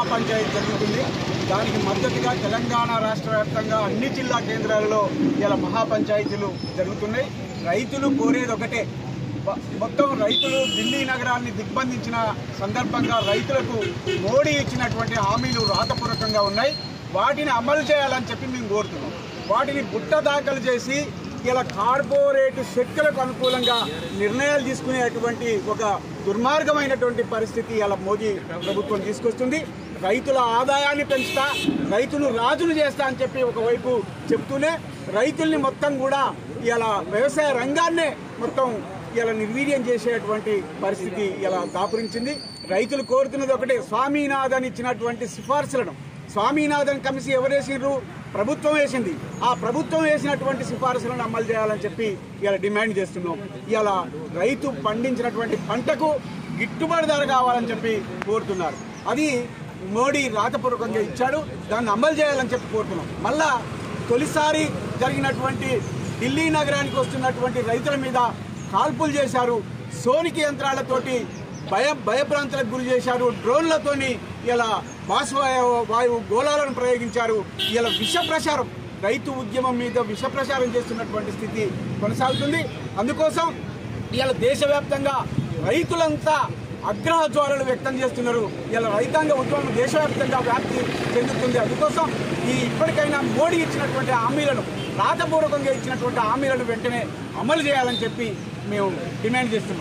మహాపంచాయతీ జరుగుతుంది. దానికి మద్దతుగా తెలంగాణ రాష్ట్ర వ్యాప్తంగా అన్ని జిల్లా కేంద్రాలలో ఇలా మహాపంచాయతీలు జరుగుతున్నాయి. రైతులు కోరేది ఒకటే, మొత్తం రైతులు ఢిల్లీ నగరాన్ని దిగ్బంధించిన సందర్భంగా రైతులకు మోడీ ఇచ్చినటువంటి హామీలు రాతపూర్వకంగా ఉన్నాయి. వాటిని అమలు చేయాలని చెప్పి మేము కోరుతున్నాం. వాటిని బుట్ట దాఖలు చేసి ఇలా కార్పొరేట్ శక్తులకు అనుకూలంగా నిర్ణయాలు తీసుకునేటువంటి ఒక దుర్మార్గమైనటువంటి పరిస్థితి ఇలా మోదీ ప్రభుత్వం తీసుకొస్తుంది. రైతుల ఆదాయాన్ని పెంచుతా, రైతును రాజును చేస్తా అని చెప్పి ఒకవైపు చెప్తూనే రైతుల్ని మొత్తం కూడా ఇలా వ్యవసాయ రంగాన్నే మొత్తం ఇలా నిర్వీర్యం చేసేటువంటి పరిస్థితి ఇలా దాపురించింది. రైతులు కోరుతున్నది ఒకటే, స్వామినాథన్ ఇచ్చినటువంటి సిఫార్సులను, స్వామినాథన్ కమిటీ ఎవరేసిండ్రు? ప్రభుత్వం వేసింది. ఆ ప్రభుత్వం వేసినటువంటి సిఫార్సులను అమలు చేయాలని చెప్పి ఇలా డిమాండ్ చేస్తున్నాం. ఇలా రైతు పండించినటువంటి పంటకు గిట్టుబాటు ధర కావాలని చెప్పి కోరుతున్నారు. అది మోడీ రాతపూర్వకంగా ఇచ్చాడు, దాన్ని అమలు చేయాలని చెప్పి కోరుతున్నాం. మళ్ళా తొలిసారి జరిగినటువంటి ఢిల్లీ నగరానికి వస్తున్నటువంటి రైతుల మీద కాల్పులు చేశారు, సోనిక్ యంత్రాలతోటి భయభ్రాంతులకు గురి చేశారు, డ్రోన్లతోని ఇలా బాష్పవాయువు గోళాలను ప్రయోగించారు. ఇలా విష ప్రచారం, రైతు ఉద్యమం మీద విష ప్రచారం చేస్తున్నటువంటి స్థితి కొనసాగుతుంది. అందుకోసం ఇలా దేశవ్యాప్తంగా రైతులంతా ఆగ్రహ జ్వాలలు వ్యక్తం చేస్తున్నారు. ఇలా రైతాంగ ఉద్యమం దేశవ్యాప్తంగా వ్యాప్తి చెందుతుంది. అందుకోసం ఇప్పటికైనా మోడీ ఇచ్చినటువంటి హామీలను, రాతపూర్వకంగా ఇచ్చినటువంటి హామీలను వెంటనే అమలు చేయాలని చెప్పి మేము డిమాండ్ చేస్తున్నాం.